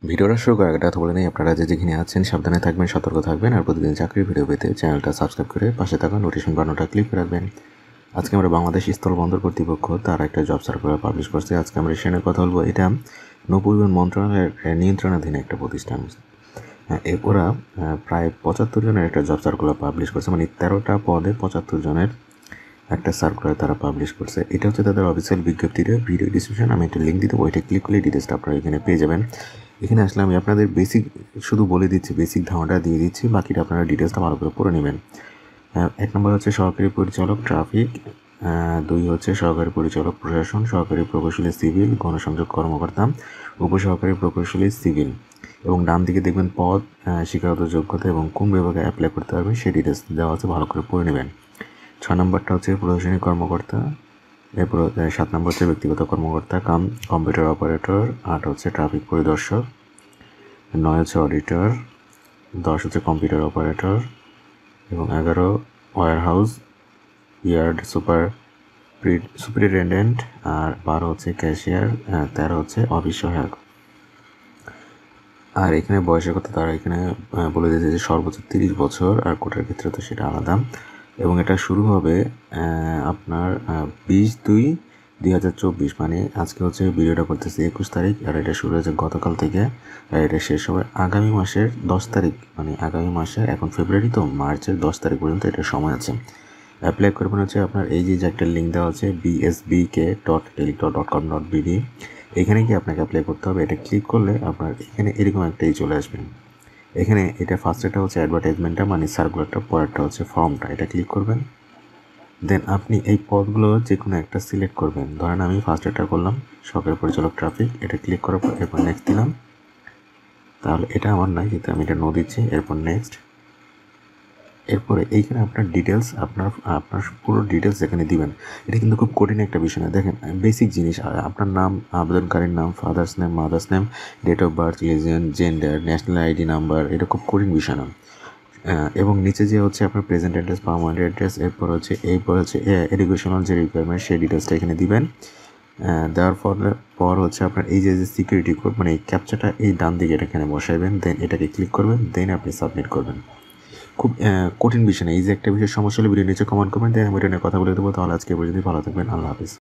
ভিডিওটা শুরু করার আগে কথা বলে নেই, আপনারা যেখানে আছেন সাবধানে থাকবেন, সতর্ক থাকবেন আর প্রতিদিন চাকরির ভিডিও পেতে চ্যানেলটা সাবস্ক্রাইব করে পাশে থাকা নোটিফিকেশন বাটনটা ক্লিক করে রাখবেন। আজকে আমরা বাংলাদেশ স্থলবন্দর কর্তৃপক্ষ তার একটা জব সার্কুলার পাবলিশ করছে। আজকে আমরা সেখানে কথা বলবো। এটা নৌপরিবহন মন্ত্রণালয়ের নিয়ন্ত্রণাধীন একটা প্রতিষ্ঠান। ওরা প্রায় 75 জনের একটা জব সার্কুলার পাবলিশ করছে, মানে 13টা পদে 75 জনের একটা সার্কুলার তারা পাবলিশ করছে। এটা হচ্ছে তাদের অফিসিয়াল বিজ্ঞপ্তিটা। ভিডিও ডিসক্রিপশন আমি একটা লিঙ্ক দিতে, ওইটা ক্লিক করলে ডিটেলসটা আপনারা এখানে পেয়ে যাবেন। এখানে আসলে আমি আপনাদের বেসিক শুধু বলে দিচ্ছি, বেসিক ধারণাটা দিয়ে দিচ্ছি, বাকিটা আপনারা ডিটেলসটা ভালো করে পড়ে নেবেন। 1 নম্বর হচ্ছে সহকারী পরিচালক ট্রাফিক, 2 হচ্ছে সহকারী পরিচালক প্রশাসন, সহকারী প্রকৌশলী সিভিল, গণসংযোগ কর্মকর্তা, উপসহকারী প্রকৌশলী সিভিল। এবং ডান দিকে দেখবেন পদ, শিক্ষাগত যোগ্যতা এবং কোন বিভাগে অ্যাপ্লাই করতে পারবেন সেই ডিটেলস দেওয়া আছে, ভালো করে পড়ে নেবেন। 6 নম্বরটা হচ্ছে প্রশাসনিক কর্মকর্তা, এরপর 7 নম্বর হচ্ছে ব্যক্তিগত কর্মকর্তা কাম কম্পিউটার অপারেটর, 8 হচ্ছে ট্রাফিক পরিদর্শক, 9 হচ্ছে অডিটর, 10 হচ্ছে কম্পিউটার অপারেটর এবং 11 ওয়্যার হাউস ইয়ার্ড সুপারিনটেন্ডেন্ট, আর 12 হচ্ছে ক্যাশিয়ার, 13 হচ্ছে অফিস সহায়ক। আর এখানে বয়সের কথা তারা এখানে বলে দিয়েছে যে সর্বোচ্চ 30 বছর, আর কোটার ক্ষেত্রে তো সেটা আলাদা। এবং এটা শুরু হবে আপনার 20/2/2024, মানে আজকে হচ্ছে ভিডিওটা করতেছি 21 তারিখ, আর এটা শুরু হয়েছে গতকাল থেকে, আর এটা শেষ হবে আগামী মাসের 10 তারিখ, মানে আগামী মাসে, এখন ফেব্রুয়ারি তো, মার্চের 10 তারিখ পর্যন্ত এটা সময় আছে। অ্যাপ্লাই করবেন হচ্ছে আপনার এই যে একটা লিঙ্ক দেওয়া আছে bsbk.telico.com.bd, এখানে গিয়ে আপনাকে অ্যাপ্লাই করতে হবে। এটা ক্লিক করলে আপনার এখানে এরকম একটাই চলে আসবেন। এখানে এটা ফার্স্টেরটা হচ্ছে অ্যাডভার্টাইজমেন্টটা, মানে সার্কুলারটা, পরেরটা হচ্ছে ফর্মটা, এটা ক্লিক করবেন। দেন আপনি এই পদগুলো যে কোনো একটা সিলেক্ট করবেন। ধরেন আমি ফার্স্টেরটা করলাম সহকারী পরিচালক ট্রাফিক, এটা ক্লিক করার পর এরপর নেক্সট দিলাম। তাহলে এটা আমার নাই, কিন্তু আমি এটা নো দিচ্ছি, এরপর নেক্সট। এরপরে এইখানে আপনার ডিটেলস, আপনার পুরো ডিটেলস এখানে দিবেন। এটা কিন্তু খুব কঠিন একটা বিষয় না, দেখেন বেসিক জিনিস। আপনার নাম, আবেদনকারীর নাম, father's name, mother's name, date of birth, religion, gender, national ID number, এটা খুব কঠিন বিষয় না। এবং নিচে যে হচ্ছে আপনার প্রেজেন্ট অ্যাড্রেস, পার্মানেন্ট অ্যাড্রেস, এরপর হচ্ছে এডুকেশনাল যে রিকোয়ারমেন্ট সেই ডিটেলসটা এখানে দিবেন। দেওয়ার পর হচ্ছে আপনার এই যে সিকিউরিটি কোড, মানে এই ক্যাপচাটা এই ডান দিকে এটা এখানে বসাইবেন, দেন এটাকে ক্লিক করবেন, দেন আপনি সাবমিট করবেন। খুব কঠিন বিষয় না, এই যে একটা বিষয় সমস্যা হলে ভিডিও নিচে কমেন্ট করবেন, দেন আমি এটা নিয়ে কথা বলে দেবো। তাহলে আজকে পর্যন্ত ভালো থাকবেন, আল্লাহ হাফিজ।